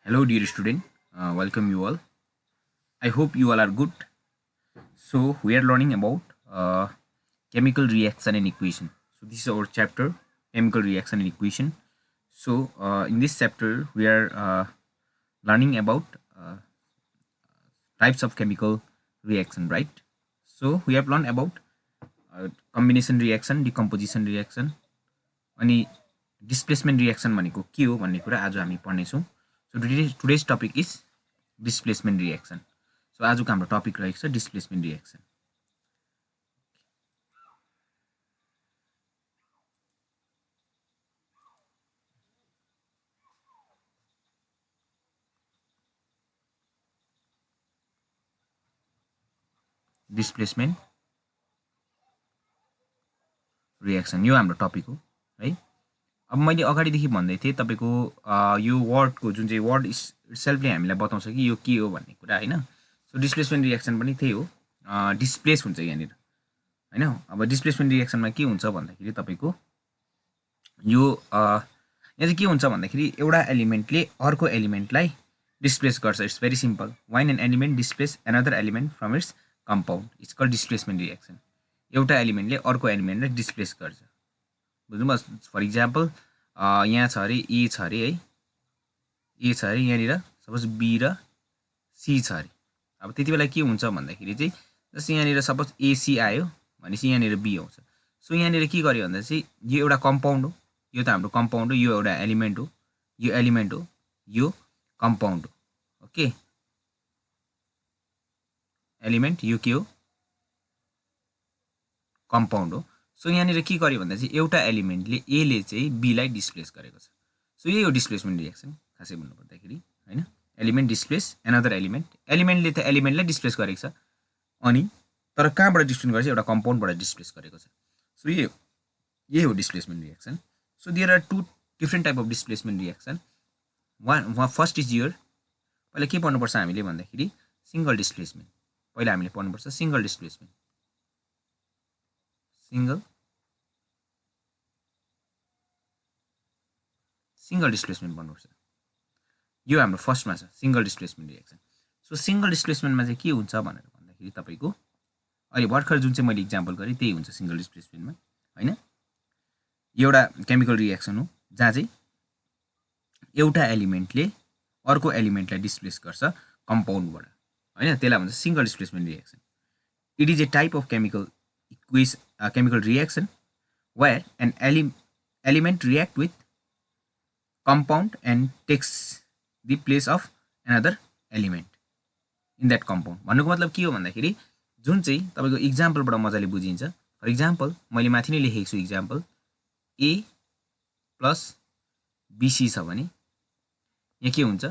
Hello, dear student. Welcome you all. I hope you all are good. So we are learning about chemical reaction and equation. So this is our chapter, chemical reaction and equation. So in this chapter, we are learning about types of chemical reaction, right? So we have learned about combination reaction, decomposition reaction, अनि displacement reaction भनेको के हो भन्ने कुरा आज हामी पढ्नेछौँ. So today's topic is displacement reaction. So आजको हाम्रो टपिक रहेको छ displacement reaction. Displacement reaction यो हाम्रो टपिक हो है. अब मैले अगाडिदेखि भन्दै थिएँ तपाईको यो वर्डको जुन चाहिँ वर्ड इटसेल्फले हामीलाई बताउँछ कि यो के हो भन्ने कुरा हैन. सो डिस्प्लेसमेन्ट रिएक्सन पनि त्यही हो. डिस्प्लेस हुन्छ यहाँनिर हैन. अब डिस्प्लेसमेन्ट रिएक्सनमा के हुन्छ भन्दाखेरि तपाईको यो यहाँ चाहिँ के हुन्छ भन्दाखेरि एउटा एलिमेन्टले अर्को एलिमेन्टलाई डिस्प्लेस गर्छ. It's very simple. When an element displace another element from its compound it's called displacement reaction. एउटा एलिमेन्टले अर्को एलिमेन्टलाई डिस्प्लेस गर्छ. बुझ्नुभयो. फर इक्जाम्पल यहाँ छ अरे ए छ अरे है. ए छ अरे यहाँनिर सपोज बी र सी छ अरे. अब त्यति बेला के हुन्छ भन्दाखेरि चाहिँ जस्तै यहाँनिर सपोज एसी आयो भनेपछि यहाँनिर बी आउँछ. सो यहाँनिर के गर्यो भन्दा चाहिँ यो एउटा कम्पाउन्ड हो. यो त हाम्रो कम्पाउन्ड हो. यो एउटा एलिमेन्ट हो. यो एलिमेन्ट हो. यो कम्पाउन्ड हो. ओके. एलिमेन्ट यो के हो कम्पाउन्ड हो. सो यहाँनिर के गर्यो भन्दा चाहिँ एउटा एलिमेन्टले ए ले चाहिँ बी लाई डिस्प्लेस गरेको छ. सो यही हो डिस्प्लेसमेन्ट रिएक्सन खासै भन्नु पर्दाखेरि हैन. Element displace another element. एलिमेन्टले त एलिमेन्टलाई डिस्प्लेस गरेको छ अनि तर कहाँबाट डिस्प्लेस गरेको छ एउटा कम्पाउन्डबाट डिस्प्लेस गरेको छ. सो यही हो displacement reaction. So there are two different type of displacement reaction. One first is here पहिला के पढ्नुपर्छ हामीले भन्दाखेरि सिंगल डिस्प्लेसमेन्ट. पहिला हामीले पढ्नुपर्छ सिंगल डिस्प्लेसमेन्ट. सिंगल डिस्प्लेसमेन्ट भन्नुपर्छ. यो हाम्रो फर्स्टमा छ single displacement reaction. So single डिस्प्लेसमेन्टमा चाहिँ के हुन्छ भनेर भन्दाखेरि तपाईको अहिले भर्खर जुन चाहिँ मैले इक्जाम्पल गरेँ त्यही हुन्छ सिंगल डिस्प्लेसमेन्टमा हैन. एउटा केमिकल रिएक्सन हो जहाँ चाहिँ एउटा एलिमेन्टले अर्को एलिमेन्टलाई डिस्प्लेस गर्छ कम्पाउन्डबाट हैन. त्यसलाई भन्छ single displacement reaction. It is a type of chemical reaction where an element react with compound and takes the place of another element in that compound. भन्नुको मतलब के हो भन्दाखेरि जुन चाहिँ तपाईको एक्जाम्पलबाट मजाले बुझिन्छ. फर एक्जाम्पल मैले माथि नै लेखेको छु एक्जाम्पल a प्लस bc छ भने यहाँ के हुन्छ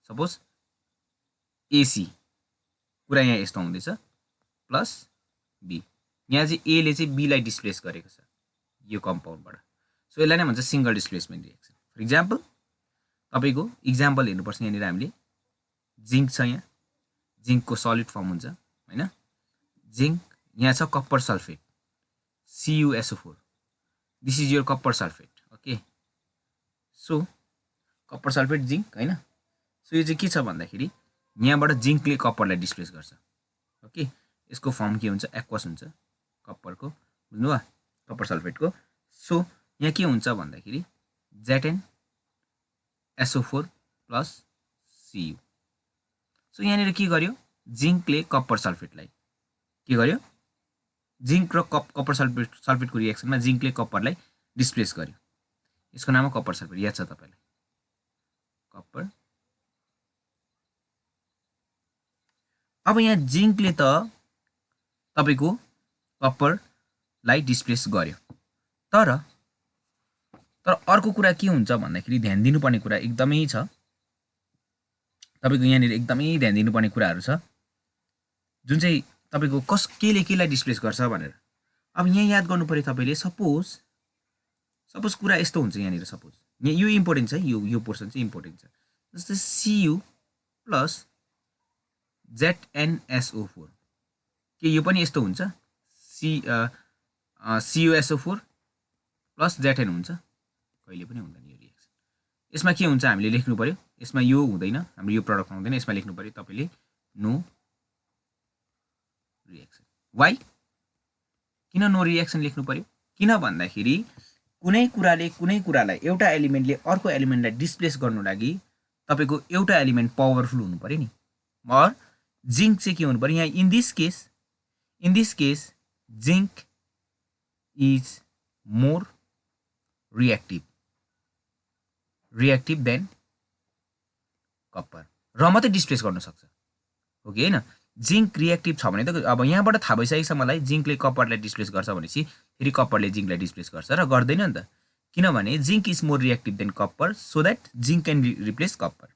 सपोज ac कुरा यहाँ यस्तो हुँदैछ प्लस b. यहाँ चाहिँ ए ले चाहिँ बी लाई डिस्प्लेस गरेको छ यो कम्पाउन्डबाट. सो यसलाई नै भन्छ single displacement reaction. For example तपाईको एक्जाम्पल हेर्नुपर्छ. यहाँनिर हामीले जिंक छ. यहाँ जिंकको सलिड फर्म हुन्छ हैन. जिंक यहाँ छ copper sulphate CuSO4. This is your copper sulphate. Okay. So copper sulphate zinc हैन. सो यो चाहिँ के छ भन्दाखेरि यहाँबाट जिंकले कप्परलाई डिस्प्लेस गर्छ. ओके. यसको फर्म के हुन्छ एक्वस हुन्छ कप्परको. बुझ्नुभयो कप्पर सल्फेटको. सो यहाँ के हुन्छ भन्दाखेरि ZnSO4 प्लस Cu. सो यहाँनिर के गर्यो जिंकले कप्पर सल्फेटलाई के गर्यो जिंक र कप्पर सल्फेटको रिएक्सनमा जिंकले कप्परलाई डिस्प्लेस गर्यो. यसको नाम हो कप्पर सल्फेट. याद छ तपाईलाई कप्पर. अब यहाँ जिंकले त तपाईको कप्परलाई डिस्प्लेस गर्यो. तर अर्को कुरा के हुन्छ भन्दाखेरि ध्यान दिनुपर्ने कुरा एकदमै छ. तपाईको यहाँनिर एकदमै ध्यान दिनुपर्ने कुराहरू छ जुन चाहिँ तपाईको केले केलाई डिस्प्लेस गर्छ भनेर. अब यहाँ याद गर्नु पर्यो तपाईले. सपोज कुरा यस्तो हुन्छ यहाँनिर. सपोज यहाँ यो इम्पोर्टेन्ट छ. यो पोर्सन चाहिँ इम्पोर्टेन्ट छ. जस्तै Cu प्लस ZnSO4 के यो पनि यस्तो हुन्छ. CuSO4 प्लस Zn हुन्छ. कहिले पनि हुँदैन यो रिएक्सन. यसमा के हुन्छ हामीले लेख्नु पर्यो. यसमा यो हुँदैन, हाम्रो यो प्रडक्टमा हुँदैन, यसमा लेख्नु पर्यो तपाईले नो रिएक्सन। वाइ किन नो रिएक्सन लेख्नु पर्यो? किन भन्दाखेरि कुनै कुरालाई एउटा एलिमेन्टले अर्को एलिमेन्टलाई डिस्प्लेस गर्नु लागि तपाईको एउटा एलिमेन्ट पावरफुल हुनु पर्यो नि। और जिंक चाहिँ के हुनु पर्यो? यहाँ in this case zinc is more reactive than copper, र मात्रै डिस्प्लेस गर्न सक्छ हो कि हैन? जिंक रिएक्टिभ छ भने त अब यहाँबाट थाहा भइसकेको छ मलाई जिंकले कपरलाई डिस्प्लेस गर्छ भनेपछि फेरि कपरले जिंकलाई डिस्प्लेस गर्छ र गर्दैन नि त, किनभने zinc is more reactive than copper so that zinc can replace copper.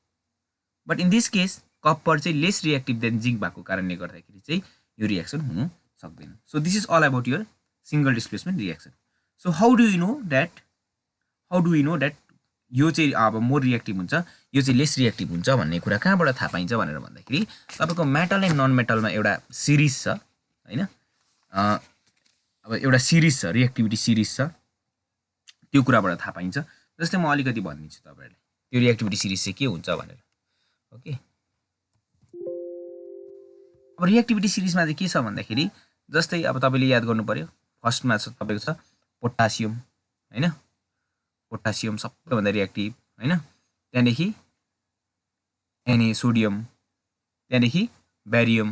But in this case copper चाहिँ लेस रिएक्टिभ देन जिंक भएको कारणले गर्दाखेरि चाहिँ यो रिएक्सन हुनु सक्दैन। So this is all about your single displacement reaction. So how do you know that यो चाहिँ अब मोर रिएक्टिभ हुन्छ, यो चाहिँ लेस रिएक्टिभ हुन्छ भन्ने कुरा कहाँबाट थाहा पाइन्छ भनेर भन्दाखेरि तपाईको मेटल एन्ड नन मेटलमा एउटा सिरिज छ हैन? अब एउटा सिरिज छ, रिएक्टिभिटी सिरिज छ, त्यो कुराबाट थाहा पाइन्छ। जस्तै म अलिकति भनिदिन्छु तपाईहरुले त्यो रिएक्टिभिटी सिरिज चाहिँ के हुन्छ भनेर। ओके, अब रिएक्टिभिटी सिरिजमा चाहिँ के छ भन्दाखेरि जस्तै अब तपाईले याद गर्नु पर्यो, फर्स्टमा छ तपाईको छ पोटासियम हैन? पोटासियम सबैभन्दा रिएक्टिभ हैन? त्यहाँदेखि Na सोडियम, त्यहाँदेखि बेरियम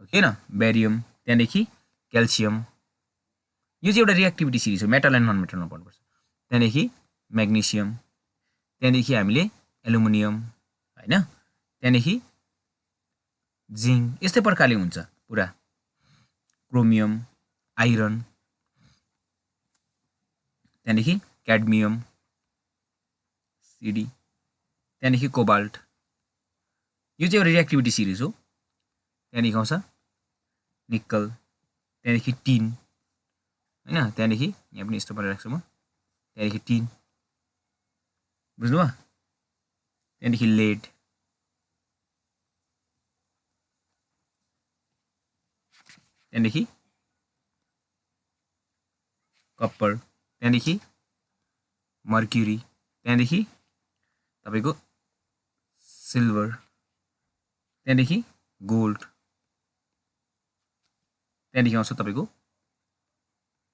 हो कि हैन? बेरियम, त्यहाँदेखि क्याल्सियम। यो चाहिँ एउटा रिएक्टिभिटी सिरिज हो, मेटल एन्ड नन मेटलमा पढ्नुपर्छ। त्यहाँदेखि म्याग्नेसियम, त्यहाँदेखि हामीले एल्युमिनियम हैन? त्यहाँदेखि जिंक, यस्तै प्रकारले हुन्छ पुरा। क्रोमियम, आइरन, त्यहाँदेखि क्याडमियम, सिडी, त्यहाँदेखि कोबाल्ट। यो चाहिँ एउटा रिएक्टिभिटी सिरिज हो। त्यहाँदेखि आउँछ निकल, त्यहाँदेखि टिन हैन? त्यहाँदेखि यहाँ पनि यस्तो पारेर राख्छु म, त्यहाँदेखि टिन, बुझ्नुभयो? त्यहाँदेखि लेड, त्यहाँदेखि कपर, त्यहाँदेखि मर्क्युरी, त्यहाँदेखि तपाईको सिल्भर, त्यहाँदेखि गोल्ड, त्यहाँदेखि आउँछ तपाईको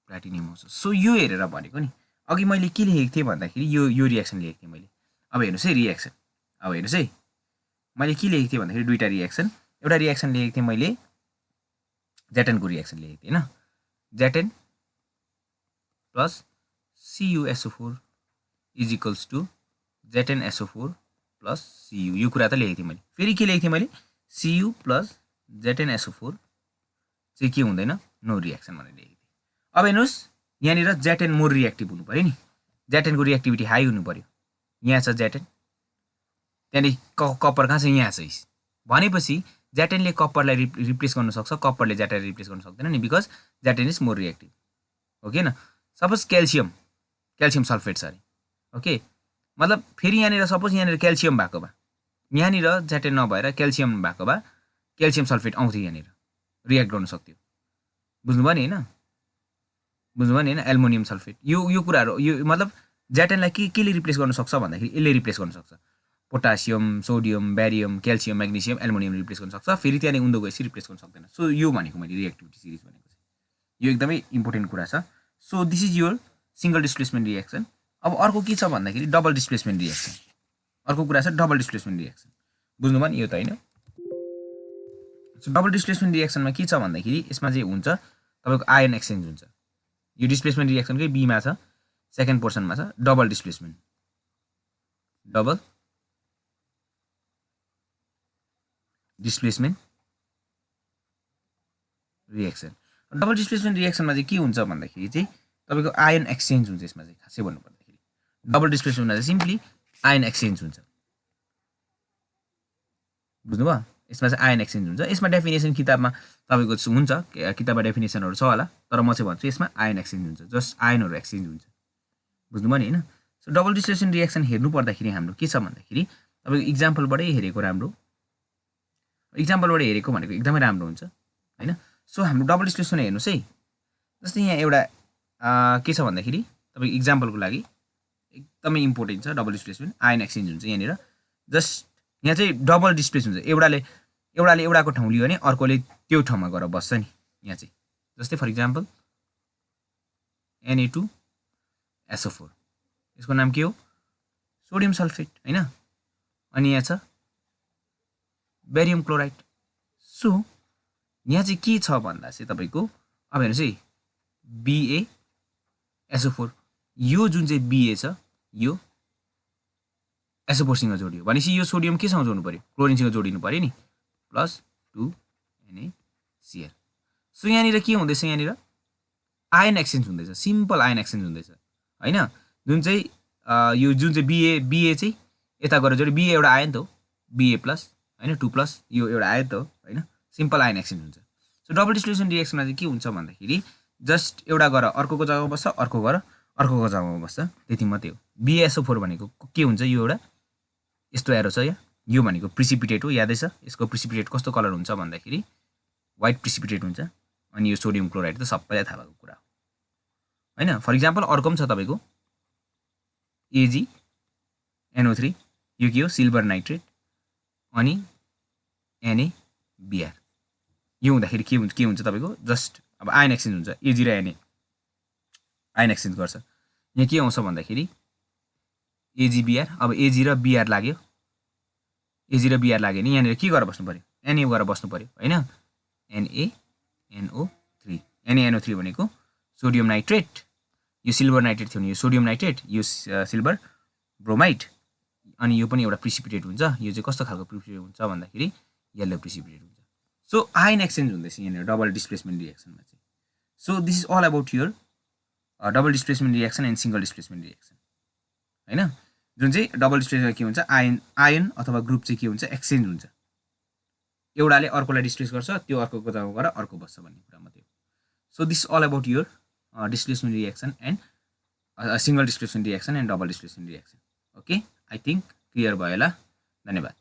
प्लाटिनियम आउँछ। सो यो हेरेर भनेको नि, अघि मैले के लेखेको थिएँ भन्दाखेरि यो रिएक्सन लेखेको थिएँ मैले। अब हेर्नुस् है रिएक्सन, अब हेर्नुस् है मैले के लेखेको थिएँ भन्दाखेरि दुईटा रिएक्सन, एउटा रिएक्सन लेखेको थिएँ मैले जेटेनको रिएक्सन लेखेको थिएँ हैन? जेटेन plus CuSO4 is equals to ZnSO4 plus Cu, यो कुरा त लेखेको थिएँ मैले। फेरि के लेखेको थिएँ मैले? Cu प्लस ZnSO4 चाहिँ के हुँदैन? नो रिएक्सन भनेर लेखेको थिएँ। अब हेर्नुहोस् यहाँनिर जेटेन मोर रिएक्टिभ हुनु पर्यो नि, जेटेनको रिएक्टिभिटी हाई हुनु पर्यो। यहाँ छ जेटेन, त्यहाँदेखि कपर कहाँ छ? यहाँ छ भनेपछि जेटेनले कपरलाई रिप्लेस गर्न सक्छ, कपरले जेटेनलाई रिप्लेस गर्न सक्दैन नि, बिकज जेटेन इज मोर रिएक्टिभ हो कि न? सपोज क्याल्सियम सल्फेट छ अरे, ओके, मतलब फेरि यहाँनिर सपोज यहाँनिर क्याल्सियम भएको भए, यहाँनिर जेटेन नभएर क्याल्सियम भएको भए क्याल्सियम सल्फेट आउँथ्यो, यहाँनिर रिएक्ट गर्न सक्थ्यो। बुझ्नुभयो नि हैन? बुझ्नुभयो नि हैन? एल्युमिनियम सल्फेट, यो कुराहरू, यो मतलब जेटेनलाई केले रिप्लेस गर्न सक्छ भन्दाखेरि यसले रिप्लेस गर्न सक्छ। Potassium, sodium, barium, calcium, magnesium, aluminium replace गर्न सक्छ, फेरि त्यहाँदेखि उँधो गएपछि रिप्लेस गर्न सक्दैन। सो यो भनेको मैले रिएक्टिभिटी सिरिज भनेको चाहिँ यो एकदमै इम्पोर्टेन्ट कुरा छ। So this is your single displacement reaction. अब अर्को के छ भन्दाखेरि डबल डिस्प्लेसमेन्ट रिएक्सन। अर्को कुरा छ डबल डिस्प्लेसमेन्ट रिएक्सन, बुझ्नुभयो नि? यो त हैन? सो डबल डिस्प्लेसमेन्ट रिएक्सनमा के छ भन्दाखेरि यसमा चाहिँ हुन्छ तपाईको आयन एक्सचेन्ज हुन्छ। यो डिस्प्लेसमेन्ट रिएक्सनकै बीमा छ, सेकेन्ड पोर्सनमा छ double displacement, double displacement reaction. Double displacement रिएक्सनमा चाहिँ के हुन्छ भन्दाखेरि चाहिँ तपाईको आयन एक्सचेन्ज हुन्छ। यसमा चाहिँ खासै भन्नु पर्दाखेरि डबल डिस्प्लेसमेन्टमा चाहिँ सिम्पली आयन एक्सचेन्ज हुन्छ, बुझ्नुभयो? यसमा चाहिँ आयन एक्सचेन्ज हुन्छ। यसमा डेफिनेसन किताबमा तपाईको हुन्छ, किताबमा डेफिनेसनहरु छ होला, तर म चाहिँ भन्छु यसमा आयन एक्सचेन्ज हुन्छ, जस्ट आयनहरु एक्सचेन्ज हुन्छ, बुझ्नुभयो नि हैन? सो डबल डिस्प्लेसमेन्ट रिएक्सन हेर्नु पर्दाखेरि हाम्रो के छ भन्दाखेरि तपाईको इक्जाम्पलबाटै हेरेको राम्रो, इक्जाम्पलबाट हेरेको भनेको एकदमै राम्रो हुन्छ हैन? सो हाम्रो डबल डिस्प्लेसमेन्ट हेर्नुस् है। जस्तै यहाँ एउटा के छ भन्दाखेरि तपाईको इक्जाम्पलको लागि एकदमै इम्पोर्टेन्ट छ डबल डिस्प्लेसमेन्ट आयन एक्सचेन्ज हुन्छ यहाँनिर जस्ट यहाँ चाहिँ डबल डिस्प्लेस हुन्छ एउटाले एउटाको ठाउँ लियो भने अर्कोले त्यो ठाउँमा गएर बस्छ नि यहाँ चाहिँ जस्तै फर इक्जाम्पल Na2SO4 यसको नाम के हो सोडियम सल्फेट हैन अनि यहाँ छ बेरियम क्लोराइड सो यहाँ चाहिँ के छ भन्दा चाहिँ तपाईको अब हेर्नुस् है BaSO4 यो जुन चाहिँ Ba छ यो SO4 सँग जोडियो भनेपछि यो सोडियम के सँग जोड्नु पर्यो क्लोरिनसँग जोडिनु पर्यो नि प्लस 2NaCl सो यहाँनिर के हुँदैछ यहाँनिर आयन एक्सचेन्ज हुँदैछ सिम्पल आयन एक्सचेन्ज हुँदैछ हैन जुन चाहिँ यो जुन चाहिँ Ba चाहिँ यता गएर जोडी Ba एउटा आयन त हो Ba प्लस हैन 2+ यो एउटा आयन त हो हैन सिम्पल आयन एक्सचेन्ज हुन्छ सो डबल डिस्टिलेसन रिएक्सनमा चाहिँ के हुन्छ भन्दाखेरि जस्ट एउटा गएर अर्कोको जग्गामा बस्छ अर्को गएर अर्कोको जग्गामा बस्छ त्यति मात्रै हो BaSO4 भनेको के हुन्छ यो एउटा यस्तो एरो छ यहाँ यो भनेको प्रिसिपिटेट हो यादै छ यसको प्रिसिपिटेट कस्तो कलर हुन्छ भन्दाखेरि व्हाइट प्रिसिपिटेट हुन्छ अनि यो सोडियम क्लोराइड त सबैलाई थाहा भएको कुरा हो हैन फर इक्जाम्पल अर्को पनि छ तपाईको AgNO3 यो के हो सिल्भर नाइट्रेट अनि NaBr यो हुँदाखेरि के हुन्छ तपाईको जस्ट अब आयन एक्सचेन्ज हुन्छ Ag र Na आयन एक्सचेन्ज गर्छ यहाँ के आउँछ भन्दाखेरि AgBr अब Ag र Br लाग्यो Ag र Br लाग्यो नि यहाँनिर के गरेर बस्नु पर्यो Na गरेर बस्नु पर्यो हैन NaNO3 भनेको सोडियम नाइट्रेट यो सिल्भर नाइट्रेट थियो नि यो सोडियम नाइट्रेट यो सिल्भर ब्रोमाइड अनि यो पनि एउटा प्रिसिपिटेट हुन्छ यो चाहिँ कस्तो खालको प्रिसिपिटेट हुन्छ भन्दाखेरि येलो प्रिसिपिटेट हुन्छ सो आयन एक्सचेन्ज हुँदैछ यहाँनिर डबल डिस्प्लेसमेन्ट रिएक्सनमा चाहिँ so this is all about your double displacement reaction and single displacement reaction हैन जुन चाहिँ डबल डिस्प्लेसमेन्ट के हुन्छ आयन अथवा ग्रुप चाहिँ के हुन्छ एक्सचेन्ज हुन्छ एउटाले अर्कोलाई डिस्प्लेस गर्छ त्यो अर्कोको जग्गामा गएर अर्को बस्छ भन्ने कुरा मात्रै हो so this all about your displacement reaction and single displacement reaction and double displacement reaction okay I think clear भयो होला धन्यवाद